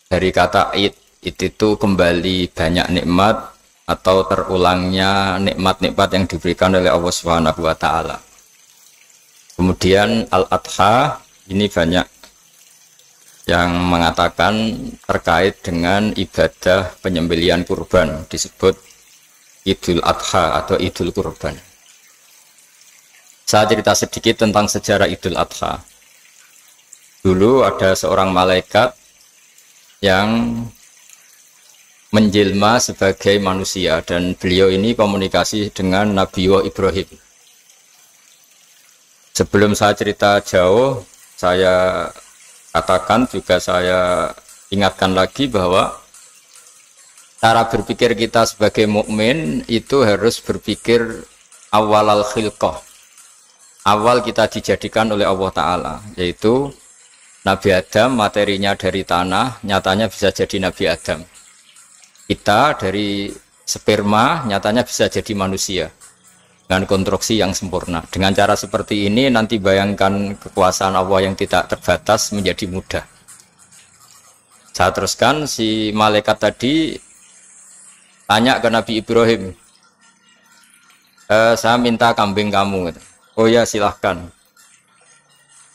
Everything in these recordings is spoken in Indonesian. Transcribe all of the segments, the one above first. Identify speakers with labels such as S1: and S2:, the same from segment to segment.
S1: Dari kata id itu kembali banyak nikmat atau terulangnya nikmat-nikmat yang diberikan oleh Allah Subhanahu wa taala. Kemudian al-adha ini banyak yang mengatakan terkait dengan ibadah penyembelihan kurban, disebut Idul Adha atau Idul Kurban. Saya cerita sedikit tentang sejarah Idul Adha. Dulu ada seorang malaikat yang menjelma sebagai manusia, dan beliau ini komunikasi dengan Nabi Ibrahim. Sebelum saya cerita jauh, saya katakan juga, saya ingatkan lagi bahwa cara berpikir kita sebagai mukmin itu harus berpikir awalal khilqah. Awal kita dijadikan oleh Allah Ta'ala, yaitu Nabi Adam materinya dari tanah, nyatanya bisa jadi Nabi Adam. Kita dari sperma, nyatanya bisa jadi manusia dengan konstruksi yang sempurna. Dengan cara seperti ini nanti bayangkan kekuasaan Allah yang tidak terbatas menjadi mudah. Saya teruskan, si malaikat tadi tanya ke Nabi Ibrahim, saya minta kambing kamu. Oh ya, silahkan.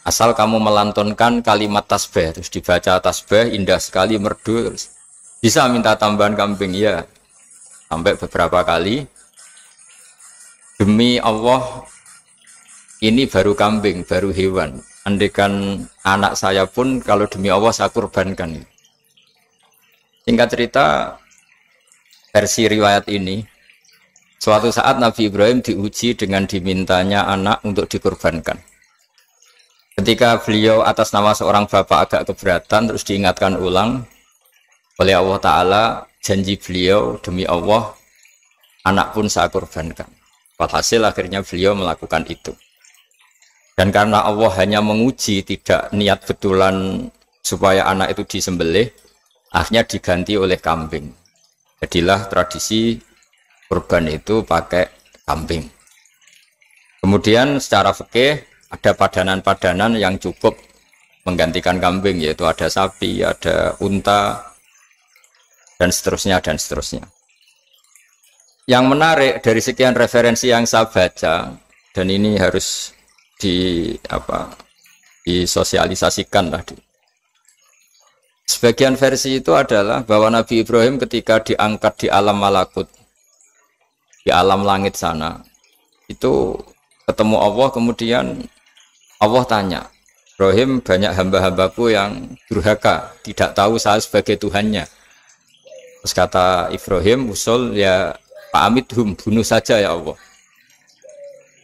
S1: Asal kamu melantunkan kalimat tasbih, terus dibaca tasbih indah sekali, merdu, terus bisa minta tambahan kambing. Ya, sampai beberapa kali. Demi Allah, ini baru kambing, baru hewan. Andaikan anak saya pun, kalau demi Allah saya kurbankan. Singkat cerita, versi riwayat ini, suatu saat Nabi Ibrahim diuji dengan dimintanya anak untuk dikurbankan. Ketika beliau atas nama seorang bapak agak keberatan, terus diingatkan ulang oleh Allah Ta'ala, janji beliau, demi Allah, anak pun saya kurbankan. Walhasil akhirnya beliau melakukan itu. Dan karena Allah hanya menguji, tidak niat betulan supaya anak itu disembelih, akhirnya diganti oleh kambing. Jadilah tradisi kurban itu pakai kambing. Kemudian secara fikih ada padanan-padanan yang cukup menggantikan kambing, yaitu ada sapi, ada unta, dan seterusnya, dan seterusnya. Yang menarik dari sekian referensi yang saya baca, dan ini harus disosialisasikan lah. Sebagian versi itu adalah bahwa Nabi Ibrahim ketika diangkat di alam malakut, di alam langit sana, itu ketemu Allah, kemudian Allah tanya, Ibrahim, banyak hamba-hambaku yang durhaka, tidak tahu saya sebagai Tuhannya. Terus kata Ibrahim, usul ya Pak Amidhum, bunuh saja ya Allah.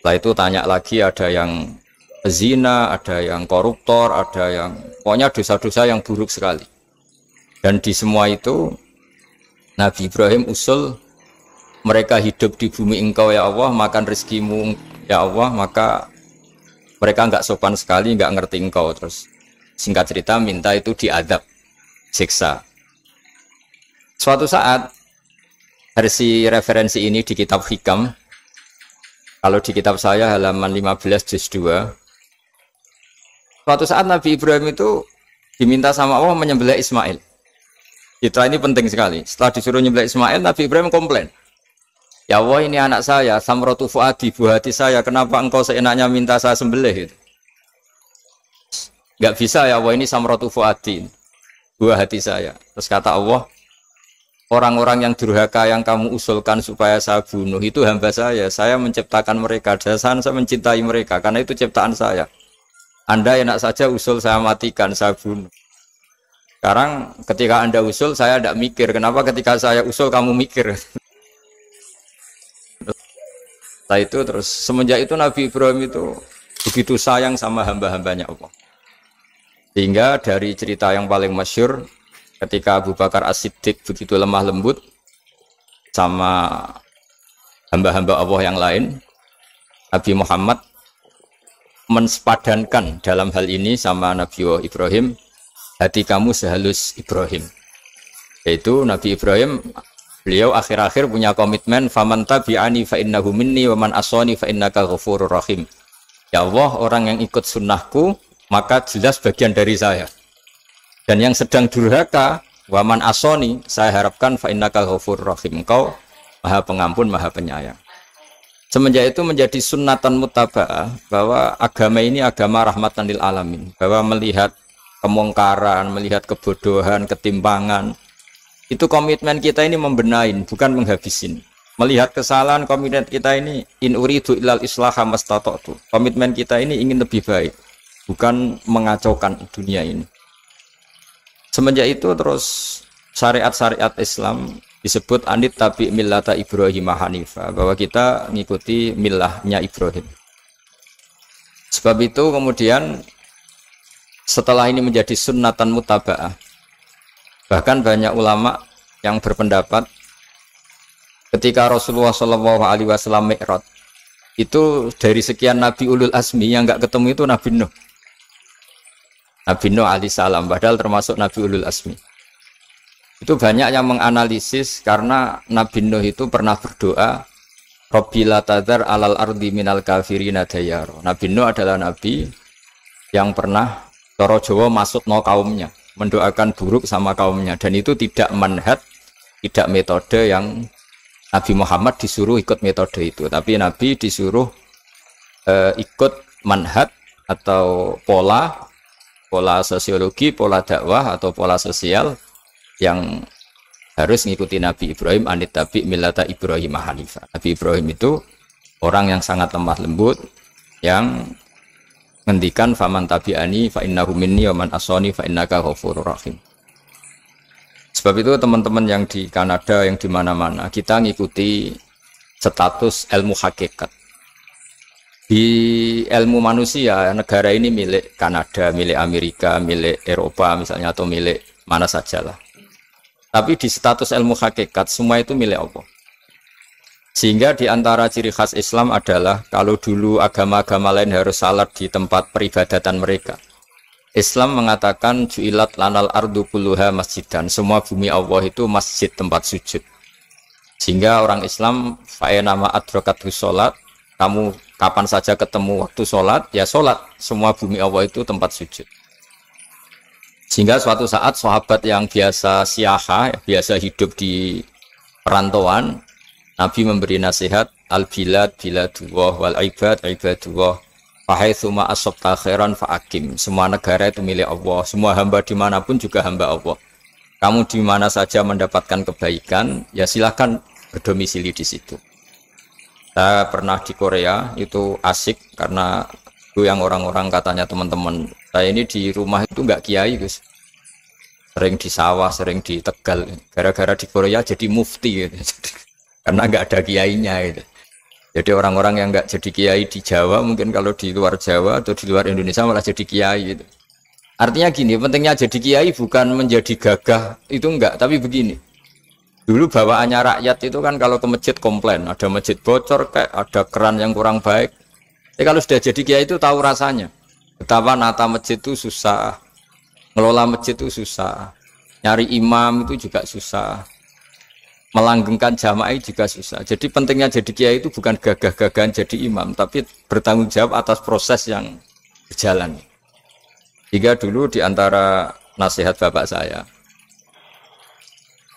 S1: Setelah itu tanya lagi, ada yang zina, ada yang koruptor, ada yang pokoknya dosa-dosa yang buruk sekali. Dan di semua itu Nabi Ibrahim usul, mereka hidup di bumi engkau ya Allah, makan rezekimu ya Allah, maka mereka enggak sopan sekali, enggak ngerti engkau. Terus singkat cerita minta itu diadab, siksa. Suatu saat, versi referensi ini di kitab Hikam, kalau di kitab saya halaman 15 juz 2, suatu saat Nabi Ibrahim itu diminta sama Allah menyembelih Ismail. Citra ini penting sekali. Setelah disuruh menyembelih Ismail, Nabi Ibrahim komplain, ya Allah, ini anak saya, samratu fuadi, buah hati saya, kenapa engkau seenaknya minta saya sembelih? Gitu. Gak bisa ya Allah, ini samratu fuadi, buah hati saya. Terus kata Allah, orang-orang yang durhaka yang kamu usulkan supaya saya bunuh, itu hamba saya menciptakan mereka, dasar saya mencintai mereka, karena itu ciptaan saya. Anda enak saja usul saya matikan, saya bunuh. Sekarang ketika Anda usul, saya tidak mikir, kenapa ketika saya usul kamu mikir? Setelah itu terus semenjak itu Nabi Ibrahim itu begitu sayang sama hamba-hambanya Allah. Sehingga dari cerita yang paling masyhur, ketika Abu Bakar As-Siddiq begitu lemah lembut sama hamba-hamba Allah yang lain, Nabi Muhammad mensepadankan dalam hal ini sama Nabi Ibrahim, hati kamu sehalus Ibrahim. Yaitu Nabi Ibrahim, beliau akhir-akhir punya komitmen, faman tabi'ani fa innahu minni wa man asani fa innaka ghafurur rahim. Ya Allah, orang yang ikut sunnahku maka jelas bagian dari saya. Dan yang sedang durhaka, Waman asoni, saya harapkan fa innaka ghafurur rahim. Engkau Maha Pengampun, Maha Penyayang. Semenjak itu menjadi sunnatan mutaba'ah bahwa agama ini agama rahmatan lil alamin. Bahwa melihat kemungkaran, melihat kebodohan, ketimpangan, itu komitmen kita ini membenahin, bukan menghabisin. Melihat kesalahan, komitmen kita ini in uridu ilal islaha mastata'tu. Komitmen kita ini ingin lebih baik, bukan mengacaukan dunia ini. Semenjak itu terus syariat-syariat Islam disebut anit tabi millata Ibrahim Hanifah, bahwa kita mengikuti millahnya Ibrahim. Sebab itu kemudian setelah ini menjadi sunnatan mutaba'ah, bahkan banyak ulama yang berpendapat ketika Rasulullah SAW Mi'raj, itu dari sekian Nabi Ulul Azmi yang nggak ketemu itu Nabi Nuh. Nabi Nuh alaihissalam, padahal termasuk Nabi Ulul Azmi. Itu banyak yang menganalisis karena Nabi Nuh itu pernah berdoa, Rabbi la tadhar alal ardi minal kafirina dayaro. Nabi Nuh adalah Nabi yang pernah cara Jawa maksud no kaumnya, mendoakan buruk sama kaumnya, dan itu tidak manhaj, tidak metode yang Nabi Muhammad disuruh ikut metode itu, tapi Nabi disuruh ikut manhaj atau pola sosiologi, pola dakwah atau pola sosial yang harus mengikuti Nabi Ibrahim anit tabi millata Ibrahim Hanifah. Nabi Ibrahim itu orang yang sangat lemah lembut, yang ngendikan faman tabi'ani fa innahu minni wa man asani fa innaka ghafurur rahim. Sebab itu teman-teman yang di Kanada, yang di mana-mana, kita ngikuti status ilmu hakikat. Di ilmu manusia, negara ini milik Kanada, milik Amerika, milik Eropa misalnya, atau milik mana sajalah. Tapi di status ilmu hakikat, semua itu milik Allah. Sehingga di antara ciri khas Islam adalah kalau dulu agama-agama lain harus salat di tempat peribadatan mereka, Islam mengatakan ju'ilat lanal ardu kulluha masjidan, semua bumi Allah itu masjid, tempat sujud. Sehingga orang Islam fa'enama adrokatu sholat, kamu kapan saja ketemu waktu sholat, ya sholat, semua bumi Allah itu tempat sujud. Sehingga suatu saat sahabat yang biasa siaha, biasa hidup di perantauan, Nabi memberi nasihat, al-bilad biladullah wal ibad ibadullah. Fahaitsuma asabta khairan fa'akim. Semua negara itu milik Allah, semua hamba dimanapun juga hamba Allah. Kamu di mana saja mendapatkan kebaikan, ya silahkan berdomisili di situ. Saya pernah di Korea, itu asik karena itu yang orang-orang katanya teman-teman saya ini di rumah itu nggak kiai, Gus. Sering di sawah, sering di Tegal. Gara-gara di Korea jadi mufti gitu. Karena nggak ada kiainya gitu. Jadi orang-orang yang nggak jadi kiai di Jawa, mungkin kalau di luar Jawa atau di luar Indonesia malah jadi kiai gitu. Artinya gini, pentingnya jadi kiai bukan menjadi gagah, itu enggak, tapi begini. Dulu bawaannya rakyat itu kan kalau ke masjid komplain, ada masjid bocor, kayak ada keran yang kurang baik. Tapi kalau sudah jadi kiai itu tahu rasanya. Betapa nata masjid itu susah, ngelola masjid itu susah, nyari imam itu juga susah, melanggengkan jamaah juga susah. Jadi pentingnya jadi kiai itu bukan gagah-gagahan jadi imam, tapi bertanggung jawab atas proses yang berjalan. Jika dulu di antara nasihat bapak saya,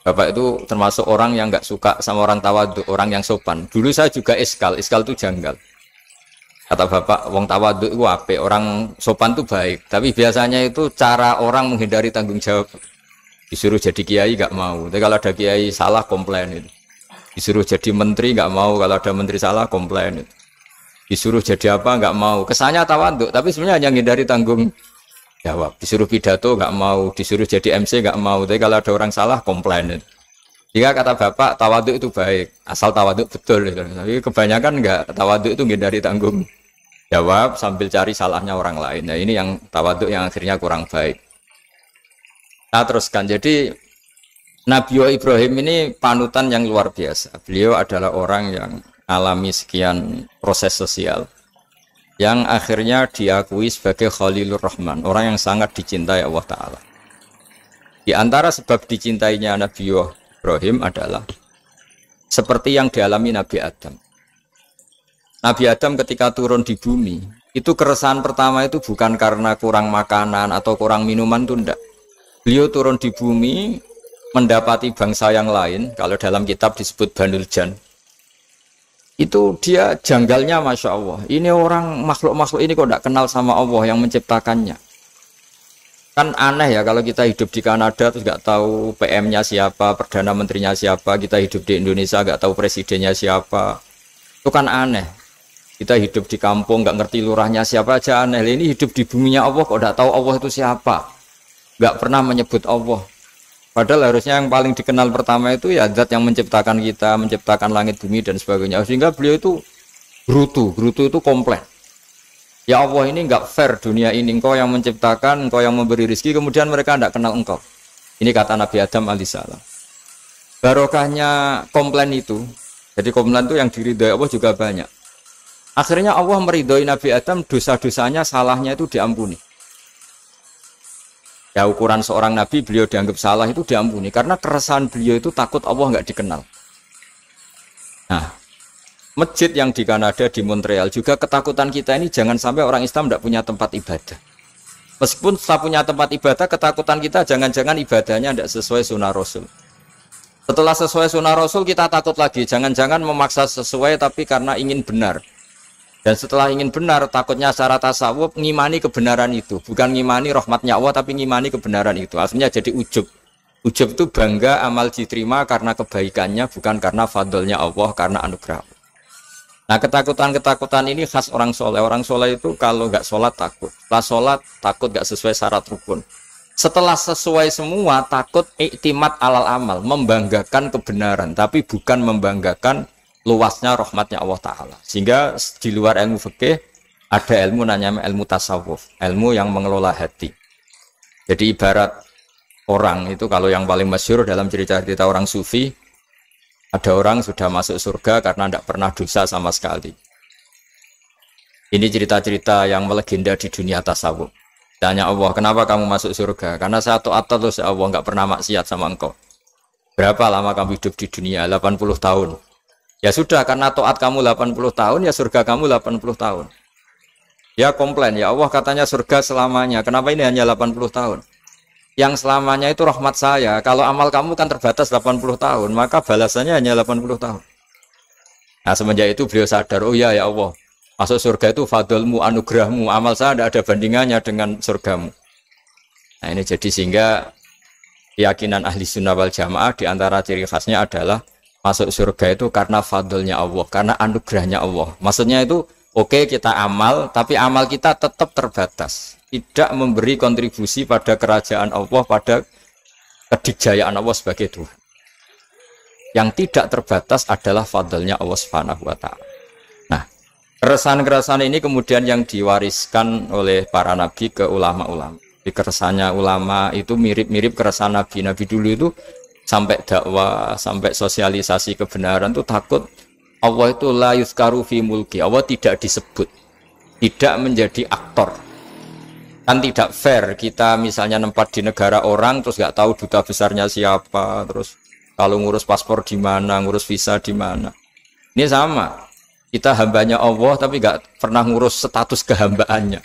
S1: bapak itu termasuk orang yang nggak suka sama orang tawadhu, orang yang sopan. Dulu saya juga iskal itu janggal. Kata bapak, wong tawadhu itu apik, orang sopan itu baik. Tapi biasanya itu cara orang menghindari tanggung jawab. Disuruh jadi kiai nggak mau, tapi kalau ada kiai salah komplain itu. Disuruh jadi menteri nggak mau, kalau ada menteri salah komplain itu. Disuruh jadi apa nggak mau, kesannya tawadhu, tapi sebenarnya hanya menghindari tanggung jawab. Disuruh pidato nggak mau, disuruh jadi MC nggak mau, tapi kalau ada orang salah komplain itu. Jika kata bapak tawadhu itu baik, asal tawadhu betul itu. Tapi kebanyakan nggak, tawadhu itu menghindari tanggung jawab sambil cari salahnya orang lain. Nah ini yang tawadhu yang akhirnya kurang baik. Nah teruskan, jadi Nabi Ibrahim ini panutan yang luar biasa. Beliau adalah orang yang alami sekian proses sosial yang akhirnya diakui sebagai Khalilur Rahman, orang yang sangat dicintai Allah Ta'ala. Di antara sebab dicintainya Nabi Ibrahim adalah seperti yang dialami Nabi Adam. Nabi Adam ketika turun di bumi, itu keresahan pertama itu bukan karena kurang makanan atau kurang minuman, itu enggak. Beliau turun di bumi mendapati bangsa yang lain, kalau dalam kitab disebut Banul Jan, itu dia janggalnya Masya Allah. Ini orang makhluk-makhluk ini kok tidak kenal sama Allah yang menciptakannya. Kan aneh ya kalau kita hidup di Kanada terus nggak tahu PM-nya siapa, Perdana Menterinya siapa, kita hidup di Indonesia nggak tahu presidennya siapa. Itu kan aneh. Kita hidup di kampung nggak ngerti lurahnya siapa aja aneh. Ini hidup di buminya Allah kok nggak tahu Allah itu siapa. Nggak pernah menyebut Allah. Padahal harusnya yang paling dikenal pertama itu ya zat yang menciptakan kita, menciptakan langit bumi dan sebagainya. Sehingga beliau itu gerutu itu komplain. Ya Allah ini enggak fair dunia ini, engkau yang menciptakan, engkau yang memberi rezeki, kemudian mereka tidak kenal engkau. Ini kata Nabi Adam alaihissalam. Barokahnya komplain itu, jadi komplain itu yang diridhoi Allah juga banyak. Akhirnya Allah meridhoi Nabi Adam, dosa-dosanya, salahnya itu diampuni. Ya ukuran seorang Nabi, beliau dianggap salah itu diampuni, karena keresahan beliau itu takut Allah enggak dikenal. Nah, masjid yang di Kanada, di Montreal juga ketakutan kita ini jangan sampai orang Islam tidak punya tempat ibadah. Meskipun setelah punya tempat ibadah, ketakutan kita jangan-jangan ibadahnya tidak sesuai sunnah Rasul. Setelah sesuai sunnah Rasul kita takut lagi, jangan-jangan memaksa sesuai tapi karena ingin benar. Dan setelah ingin benar, takutnya secara tasawuf ngimani kebenaran itu, bukan ngimani rahmatnya Allah tapi ngimani kebenaran itu. Akhirnya jadi ujub. Ujub itu bangga amal diterima karena kebaikannya, bukan karena fadlnya Allah, karena anugerah. Nah ketakutan-ketakutan ini khas orang soleh. Orang soleh itu kalau nggak sholat takut. Setelah sholat takut nggak sesuai syarat rukun. Setelah sesuai semua takut iktimat alal amal. Membanggakan kebenaran. Tapi bukan membanggakan luasnya rahmatnya Allah Ta'ala. Sehingga di luar ilmu fikih ada ilmu namanya ilmu tasawuf. Ilmu yang mengelola hati. Jadi ibarat orang itu kalau yang paling masyhur dalam cerita-cerita orang sufi, ada orang sudah masuk surga karena tidak pernah dosa sama sekali. Ini cerita-cerita yang melegenda di dunia tasawuf. Tanya Allah, kenapa kamu masuk surga? Karena saya taat terus ya Allah, nggak pernah maksiat sama engkau. Berapa lama kamu hidup di dunia? 80 tahun. Ya sudah, karena taat kamu 80 tahun, ya surga kamu 80 tahun. Ya komplain, ya Allah katanya surga selamanya. Kenapa ini hanya 80 tahun? Yang selamanya itu rahmat saya. Kalau amal kamu kan terbatas 80 tahun, maka balasannya hanya 80 tahun. Nah semenjak itu beliau sadar, oh ya Allah, masuk surga itu fadlmu, anugerahmu, amal saya tidak ada bandingannya dengan surgamu. Nah ini jadi sehingga keyakinan ahli sunnah wal jamaah diantara ciri khasnya adalah masuk surga itu karena fadlnya Allah, karena anugerahnya Allah. Maksudnya itu oke, kita amal, tapi amal kita tetap terbatas. Tidak memberi kontribusi pada kerajaan Allah, pada kedikjayaan Allah sebagai Tuhan. Yang tidak terbatas adalah fadlnya Allah Subhanahu wa Ta'ala. Nah, keresahan-keresahan ini kemudian yang diwariskan oleh para nabi ke ulama-ulama. Di keresahannya ulama itu mirip-mirip keresahan nabi. Nabi dulu itu sampai dakwah, sampai sosialisasi kebenaran itu takut Allah itu la yuzkaru fi mulki. Allah tidak disebut, tidak menjadi aktor. Kan tidak fair kita misalnya nempat di negara orang terus nggak tahu duta besarnya siapa, terus kalau ngurus paspor di mana, ngurus visa di mana. Ini sama, kita hambanya Allah tapi nggak pernah ngurus status kehambaannya.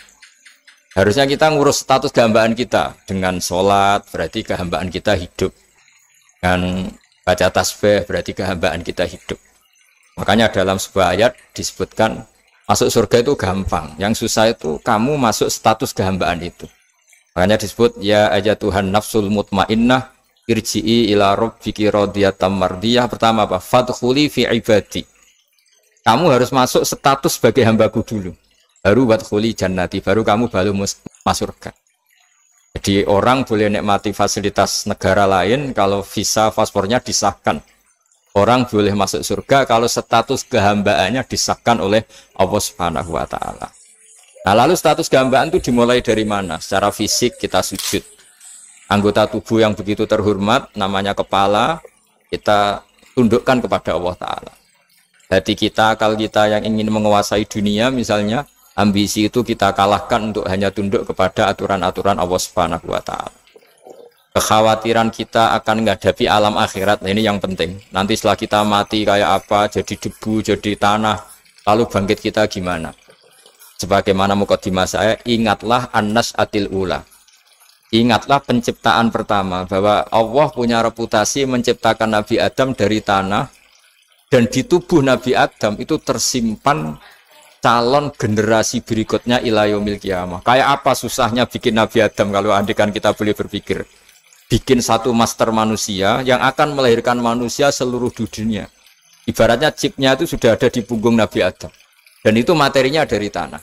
S1: Harusnya kita ngurus status kehambaan kita dengan sholat, berarti kehambaan kita hidup, dan baca tasbih berarti kehambaan kita hidup. Makanya dalam sebuah ayat disebutkan masuk surga itu gampang, yang susah itu kamu masuk status kehambaan itu. Makanya disebut ya aja Tuhan nafsul mutmainnah irji'i ila rabbiki radiyatan mardiyah. Pertama apa? Fadkhuli fi ibadi. Kamu harus masuk status sebagai hambaku dulu. Baru wadkhuli jannati, baru kamu masuk surga. Jadi orang boleh nikmati fasilitas negara lain kalau visa paspornya disahkan. Orang boleh masuk surga kalau status kehambaannya disahkan oleh Allah Subhanahu wa Ta'ala. Nah, lalu status kehambaan itu dimulai dari mana? Secara fisik kita sujud. Anggota tubuh yang begitu terhormat, namanya kepala, kita tundukkan kepada Allah Ta'ala. Hati kita, akal kita yang ingin menguasai dunia misalnya, ambisi itu kita kalahkan untuk hanya tunduk kepada aturan-aturan Allah Subhanahu wa Ta'ala. Kekhawatiran kita akan menghadapi alam akhirat, nah ini yang penting. Nanti setelah kita mati kayak apa, jadi debu, jadi tanah, lalu bangkit kita gimana? Sebagaimana mukadimah saya, ingatlah an-nas'atil ula. Ingatlah penciptaan pertama, bahwa Allah punya reputasi menciptakan Nabi Adam dari tanah, dan di tubuh Nabi Adam itu tersimpan calon generasi berikutnya ila yaumil qiyamah. Kayak apa susahnya bikin Nabi Adam kalau andikan kita boleh berpikir. Bikin satu master manusia yang akan melahirkan manusia seluruh dunia. Ibaratnya chipnya itu sudah ada di punggung Nabi Adam. Dan itu materinya dari tanah.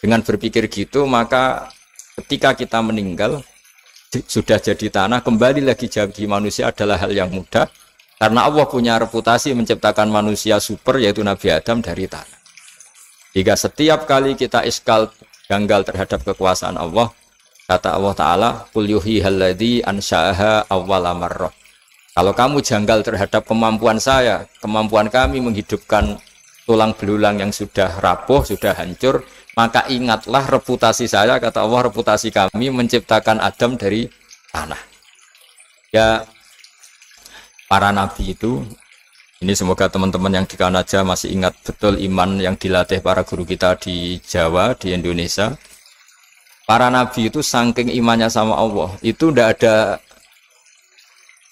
S1: Dengan berpikir gitu, maka ketika kita meninggal, sudah jadi tanah, kembali lagi jadi manusia adalah hal yang mudah. Karena Allah punya reputasi menciptakan manusia super, yaitu Nabi Adam dari tanah. Jika setiap kali kita iskal janggal terhadap kekuasaan Allah, kata Allah Ta'ala, Qul yuhyihalladzi ansha'aha awwala marrah. Kalau kamu janggal terhadap kemampuan saya, kemampuan kami menghidupkan tulang belulang yang sudah rapuh, sudah hancur, maka ingatlah reputasi saya, kata Allah, reputasi kami menciptakan Adam dari tanah. Ya, para nabi itu, ini semoga teman-teman yang di Kanaja masih ingat betul iman yang dilatih para guru kita di Jawa, di Indonesia. Para nabi itu saking imannya sama Allah, itu tidak ada,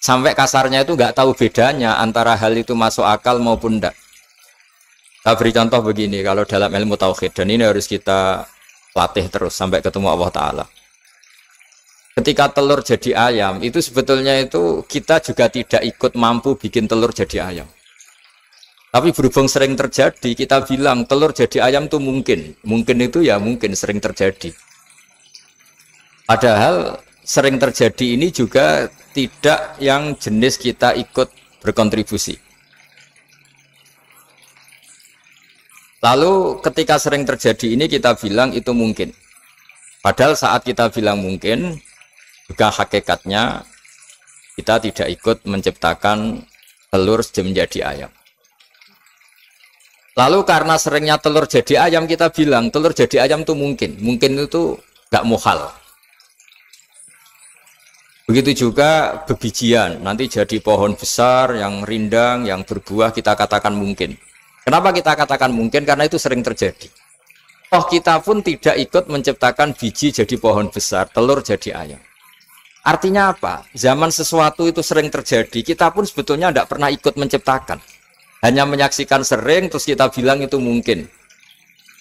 S1: sampai kasarnya itu nggak tahu bedanya antara hal itu masuk akal maupun tidak. Saya beri contoh begini, kalau dalam ilmu tauhid, dan ini harus kita latih terus sampai ketemu Allah Ta'ala. Ketika telur jadi ayam, itu sebetulnya itu kita juga tidak ikut mampu bikin telur jadi ayam. Tapi berhubung sering terjadi, kita bilang telur jadi ayam itu mungkin. Mungkin itu ya mungkin sering terjadi. Padahal sering terjadi ini juga tidak yang jenis kita ikut berkontribusi. Lalu ketika sering terjadi ini kita bilang itu mungkin. Padahal saat kita bilang mungkin, juga hakikatnya kita tidak ikut menciptakan telur menjadi ayam. Lalu karena seringnya telur jadi ayam, kita bilang telur jadi ayam itu mungkin. Mungkin itu gak muhal. Begitu juga bebijian, nanti jadi pohon besar yang rindang, yang berbuah, kita katakan mungkin. Kenapa kita katakan mungkin? Karena itu sering terjadi. Oh, kita pun tidak ikut menciptakan biji jadi pohon besar, telur jadi ayam. Artinya apa? Zaman sesuatu itu sering terjadi, kita pun sebetulnya tidak pernah ikut menciptakan. Hanya menyaksikan sering, terus kita bilang itu mungkin.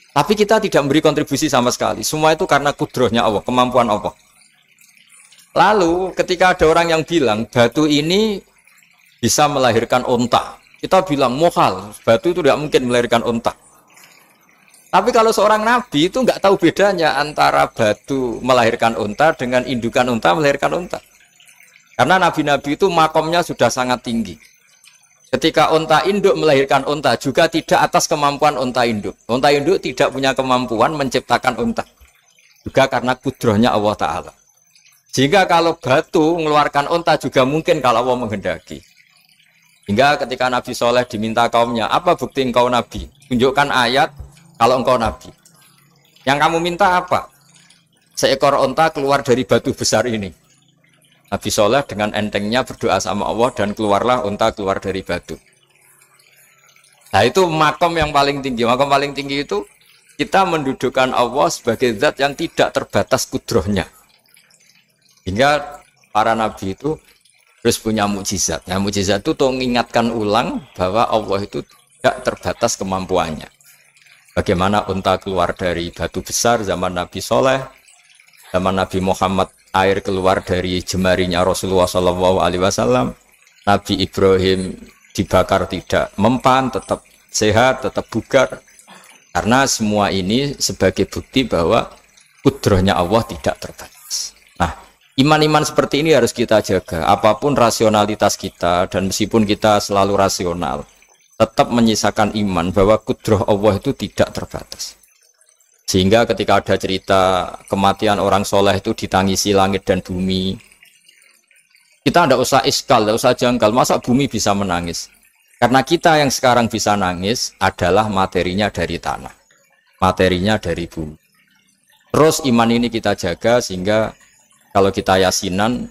S1: Tapi kita tidak memberi kontribusi sama sekali. Semua itu karena kudrohnya Allah, kemampuan Allah. Lalu ketika ada orang yang bilang batu ini bisa melahirkan onta, kita bilang mohal, batu itu tidak mungkin melahirkan onta. Tapi kalau seorang nabi itu nggak tahu bedanya antara batu melahirkan onta dengan indukan onta melahirkan onta. Karena nabi-nabi itu makomnya sudah sangat tinggi. Ketika onta induk melahirkan onta juga tidak atas kemampuan onta induk. Onta induk tidak punya kemampuan menciptakan onta. Juga karena kudrohnya Allah Ta'ala. Jika kalau batu mengeluarkan onta juga mungkin kalau Allah menghendaki. Hingga ketika Nabi Soleh diminta kaumnya, apa bukti engkau Nabi? Tunjukkan ayat kalau engkau Nabi. Yang kamu minta apa? Seekor onta keluar dari batu besar ini. Nabi Soleh dengan entengnya berdoa sama Allah dan keluarlah onta keluar dari batu. Nah itu makom yang paling tinggi. Makom paling tinggi itu kita mendudukkan Allah sebagai zat yang tidak terbatas kudrohnya. Hingga para nabi itu terus punya mukjizat. Nah, mukjizat itu untuk mengingatkan ulang bahwa Allah itu tidak terbatas kemampuannya. Bagaimana unta keluar dari batu besar zaman Nabi Soleh, zaman Nabi Muhammad air keluar dari jemarinya Rasulullah SAW, Nabi Ibrahim dibakar tidak mempan, tetap sehat, tetap bugar. Karena semua ini sebagai bukti bahwa kudrohnya Allah tidak terbatas. Nah, iman-iman seperti ini harus kita jaga. Apapun rasionalitas kita, dan meskipun kita selalu rasional, tetap menyisakan iman bahwa kudroh Allah itu tidak terbatas. Sehingga ketika ada cerita kematian orang soleh itu ditangisi langit dan bumi, kita tidak usah iskal, tidak usah janggal. Masa bumi bisa menangis? Karena kita yang sekarang bisa nangis adalah materinya dari tanah, materinya dari bumi. Terus iman ini kita jaga sehingga kalau kita yasinan,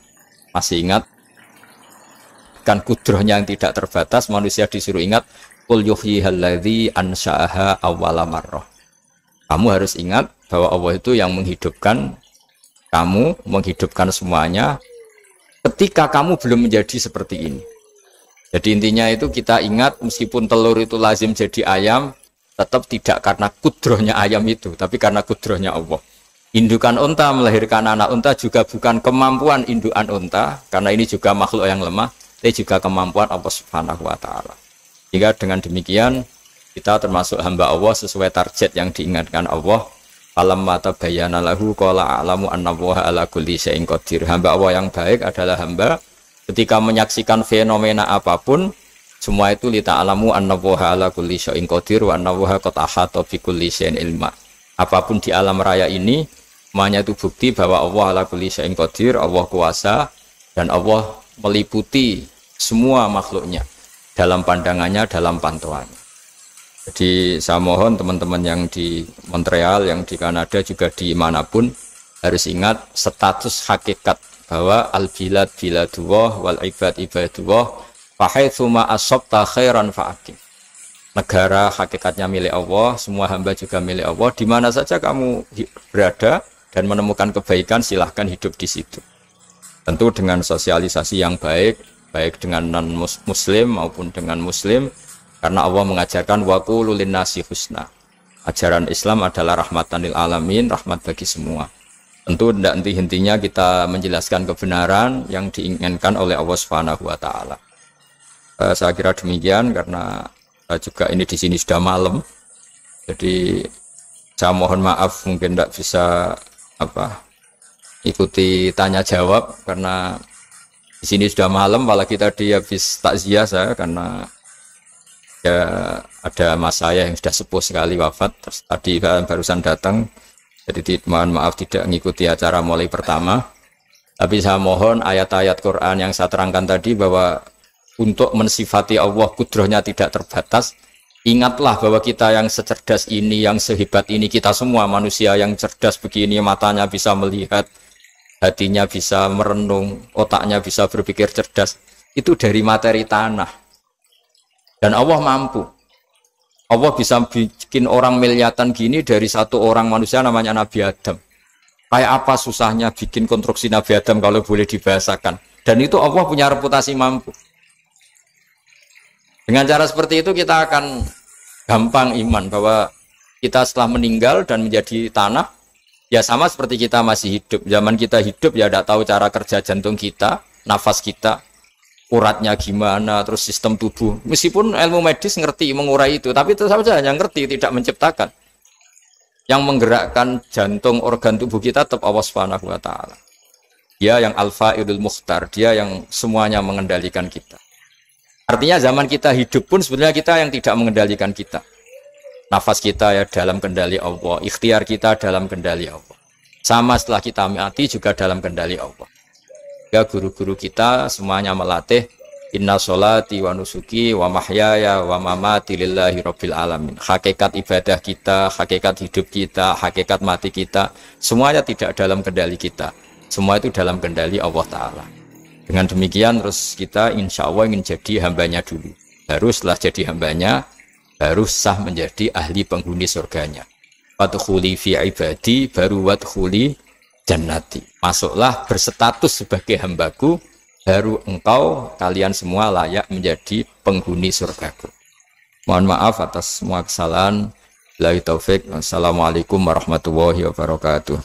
S1: masih ingat kan kudrohnya yang tidak terbatas, manusia disuruh ingat qul yuhyihalladzi ansha'aha awwala marrah. Kamu harus ingat bahwa Allah itu yang menghidupkan kamu menghidupkan semuanya ketika kamu belum menjadi seperti ini. Jadi intinya itu kita ingat meskipun telur itu lazim jadi ayam, tetap tidak karena kudrohnya ayam itu, tapi karena kudrohnya Allah. Indukan unta melahirkan anak unta juga bukan kemampuan indukan unta, karena ini juga makhluk yang lemah, tapi juga kemampuan Allah Subhanahu wa Ta'ala. Jika dengan demikian kita termasuk hamba Allah sesuai target yang diingatkan Allah. Falamma tabayyana lahu qala a'lamu annallaha ala kulli syai'in qadir. Hamba Allah yang baik adalah hamba ketika menyaksikan fenomena apapun, semua itu li ta'lamu annallaha ala kulli syai'in qadir wa annallaha qad ahata bi kulli syai'in ilma. Apapun di alam raya ini, semuanya itu bukti bahwa Allah ala kulli syai'in qadir, Allah kuasa dan Allah meliputi semua makhluknya dalam pandangannya, dalam pantauannya. Jadi saya mohon teman-teman yang di Montreal, yang di Kanada, juga di manapun harus ingat status hakikat bahwa al-bilad biladullah wal ibad ibadullah fahaitsu ma asabta khairan fa'akim. Negara hakikatnya milik Allah, semua hamba juga milik Allah. Di mana saja kamu berada dan menemukan kebaikan, silahkan hidup di situ. Tentu dengan sosialisasi yang baik, baik dengan non-muslim maupun dengan muslim. Karena Allah mengajarkan waqulu linnasi husna. Ajaran Islam adalah rahmatan lil alamin, rahmat bagi semua. Tentu tidak henti-hentinya kita menjelaskan kebenaran yang diinginkan oleh Allah Subhanahu wa Ta'ala. Saya kira demikian karena juga ini di sini sudah malam. Jadi saya mohon maaf mungkin tidak bisa ikuti tanya jawab karena di sini sudah malam, malah kita di habis takziah saya karena ya ada mas saya yang sudah sepuh sekali wafat, terus tadi barusan datang, jadi mohon maaf tidak mengikuti acara mulai pertama. Tapi saya mohon ayat-ayat Quran yang saya terangkan tadi bahwa untuk mensifati Allah kudrohnya tidak terbatas. Ingatlah bahwa kita yang secerdas ini, yang sehebat ini, kita semua manusia yang cerdas begini, matanya bisa melihat, hatinya bisa merenung, otaknya bisa berpikir cerdas, itu dari materi tanah. Dan Allah mampu. Allah bisa bikin orang miliatan gini dari satu orang manusia namanya Nabi Adam. Kayak apa susahnya bikin konstruksi Nabi Adam kalau boleh dibahasakan. Dan itu Allah punya reputasi mampu. Dengan cara seperti itu kita akan gampang iman bahwa kita setelah meninggal dan menjadi tanah, ya sama seperti kita masih hidup. Zaman kita hidup ya tidak tahu cara kerja jantung kita, nafas kita, uratnya gimana, terus sistem tubuh. Meskipun ilmu medis ngerti mengurai itu, tapi itu saja yang ngerti, tidak menciptakan. Yang menggerakkan jantung, organ tubuh kita tetap Allah Subhanahu wa Ta'ala. Dia yang Al-Fa'ilul Mukhtar, dia yang semuanya mengendalikan kita. Artinya zaman kita hidup pun sebenarnya kita yang tidak mengendalikan kita. Nafas kita ya dalam kendali Allah, ikhtiar kita dalam kendali Allah. Sama setelah kita mati juga dalam kendali Allah. Ya guru-guru kita semuanya melatih inna sholati wa nusuki wa mahyaya wa mamati lillahi rabbil alamin. Hakikat ibadah kita, hakikat hidup kita, hakikat mati kita, semuanya tidak dalam kendali kita. Semua itu dalam kendali Allah Ta'ala. Dengan demikian terus kita insya Allah ingin jadi hambanya dulu. Baru setelah jadi hambanya, baru sah menjadi ahli penghuni surganya. Wadkhuli fi ibadi, baru wadkhuli jannati. Masuklah berstatus sebagai hambaku, baru engkau kalian semua layak menjadi penghuni surgaku. Mohon maaf atas semua kesalahan. Billahi taufik. Wassalamualaikum warahmatullahi wabarakatuh.